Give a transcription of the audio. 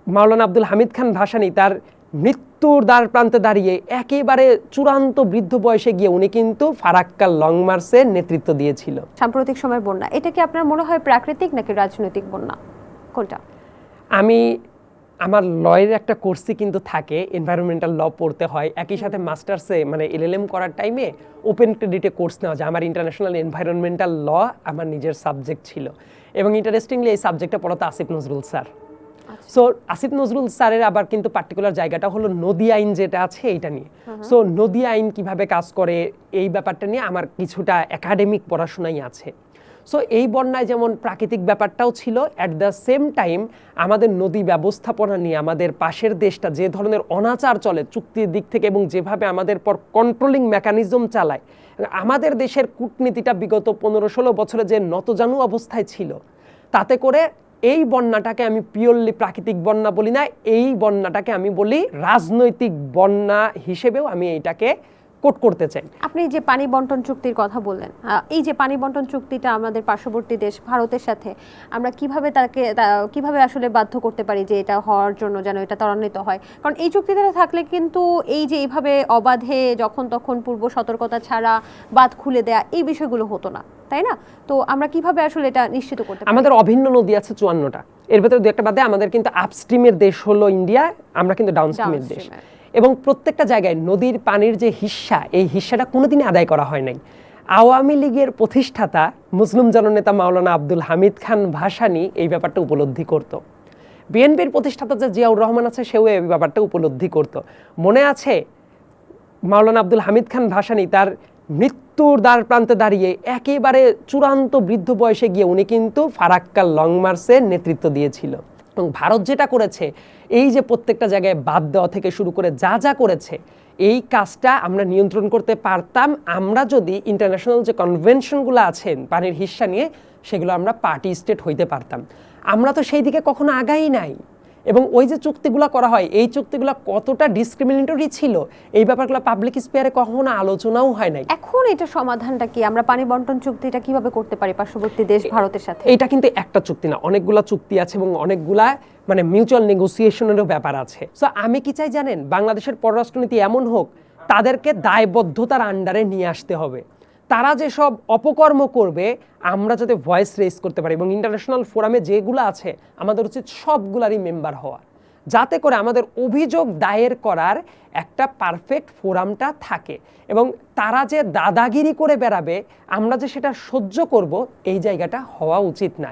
মাওলানা আব্দুল হামিদ খান ভাসানী তার মৃত্যুর দ্বার প্রান্তে দাঁড়িয়ে একেবারে চূড়ান্ত বৃদ্ধ বয়সে গিয়ে উনি কিন্তু ফারাক্কা লং মার্চের নেতৃত্ব দিয়েছিল। সাম্প্রতিক সময় বন্যা, এটা কি আপনার মনে হয় প্রাকৃতিক নাকি রাজনৈতিক বন্যা, কোনটা? আমি আমার লয়ের একটা কোর্সই কিন্তু থাকে, এনভায়রনমেন্টাল ল পড়তে হয়, একই সাথে মাস্টার্সে মানে এলএলএম করার টাইমে ওপেন ক্রেডিটে কোর্স নেওয়া যায়। আমার ইন্টারন্যাশনাল এনভায়রনমেন্টাল ল আমার নিজের সাবজেক্ট ছিল এবং ইন্টারেস্টিংলি এই সাবজেক্টটা পড়াতো আসিফ নজরুল স্যার। সো আসিফ নজরুল স্যারের আবার কিন্তু পার্টিকুলার জায়গাটা হলো নদী আইন যেটা আছে এইটা নিয়ে। সো নদী আইন কিভাবে কাজ করে এই ব্যাপারটা নিয়ে আমার কিছুটা একাডেমিক পড়াশোনাই আছে। সো এই বন্যায় যেমন প্রাকৃতিক ব্যাপারটাও ছিল, অ্যাট দ্য সেম টাইম আমাদের নদী ব্যবস্থাপনা নিয়ে আমাদের পাশের দেশটা যে ধরনের অনাচার চলে চুক্তির দিক থেকে এবং যেভাবে আমাদের পর কন্ট্রোলিং মেকানিজম চালায়, আমাদের দেশের কূটনীতিটা বিগত 15-16 বছরে যে নতজানু অবস্থায় ছিল, তাতে করে এই বন্যাটাকে আমি পিওরলি প্রাকৃতিক বন্যা বলি না, এই বন্যাটাকে আমি বলি রাজনৈতিক বন্যা হিসেবেও আমি এইটাকে কোট করতে চাই। আপনি যে পানি বন্টন চুক্তির কথা বললেন, এই যে পানি বন্টন চুক্তিটা আমাদের পার্শ্ববর্তী দেশ ভারতের সাথে, আমরা কিভাবে আসলে বাধ্য করতে পারি যে এটা হওয়ার জন্য যেন এটা ত্বরান্বিত হয়? কারণ এই চুক্তিটা থাকলে কিন্তু এই যে এইভাবে অবাধে যখন তখন পূর্ব সতর্কতা ছাড়া বাঁধ খুলে দেয়া এই বিষয়গুলো হতো না, তাই না? তো আমরা কিভাবে আসলে এটা নিশ্চিত করতে পারি? আমাদের অভিন্ন নদী আছে 54টা, এর ভেতরে দু একটা বাদে আমাদের কিন্তু আপস্ট্রিমের দেশ হলো ইন্ডিয়া, আমরা কিন্তু ডাউনস্ট্রিমের দেশ, এবং প্রত্যেকটা জায়গায় নদীর পানির যে হিস্সা, এই হিস্সাটা কোনোদিনই আদায় করা হয় নাই। আওয়ামী লীগের প্রতিষ্ঠাতা মুসলিম জননেতা মাওলানা আব্দুল হামিদ খান ভাসানী এই ব্যাপারটা উপলব্ধি করত। বিএনপির প্রতিষ্ঠাতা যে জিয়াউর রহমান আছে সেও এই ব্যাপারটা উপলব্ধি করত। মনে আছে মাওলানা আব্দুল হামিদ খান ভাসানী তার মৃত্যুর দ্বার প্রান্তে দাঁড়িয়ে একেবারে চূড়ান্ত বৃদ্ধ বয়সে গিয়ে উনি কিন্তু ফারাক্কা লং মার্চের নেতৃত্ব দিয়েছিল। এবং ভারত যেটা করেছে, এই যে প্রত্যেকটা জায়গায় বাদ দেওয়া থেকে শুরু করে যা যা করেছে, এই কাজটা আমরা নিয়ন্ত্রণ করতে পারতাম আমরা যদি ইন্টারন্যাশনাল যে কনভেনশনগুলো আছেন পানির হিস্সা নিয়ে, সেগুলো আমরা পার্টি স্টেট হইতে পারতাম। আমরা তো সেই দিকে কখনো আগাই নাই। এবং ওই যে চুক্তিগুলো করা হয়, এই চুক্তিগুলো কতটা ডিসক্রিমিনেটরি ছিল, এই ব্যাপারগুলো পাবলিক স্পেয়ারে কখনো আলোচনাও হয় নাই। এখন এটা সমাধানটা কি? আমরা পানি বন্টন চুক্তিটা কিভাবে করতে পারি পার্শ্ববর্তী দেশ ভারতের সাথে? এটা কিন্তু একটা চুক্তি না, অনেকগুলা চুক্তি আছে এবং অনেকগুলা মানে মিউচুয়াল নেগোসিয়েশনেরও ব্যাপার আছে। সো আমি কি চাই জানেন, বাংলাদেশের পররাষ্ট্রনীতি এমন হোক তাদেরকে দায়বদ্ধতার আন্ডারে নিয়ে আসতে হবে। তারা যেসব অপকর্ম করবে আমরা যাতে ভয়েস রেজ করতে পারি, এবং ইন্টারন্যাশনাল ফোরামে যেগুলো আছে আমাদের উচিত সবগুলারই মেম্বার হওয়া, যাতে করে আমাদের অভিযোগ দায়ের করার একটা পারফেক্ট ফোরামটা থাকে। এবং তারা যে দাদাগিরি করে বেড়াবে আমরা যে সেটা সহ্য করব, এই জায়গাটা হওয়া উচিত না।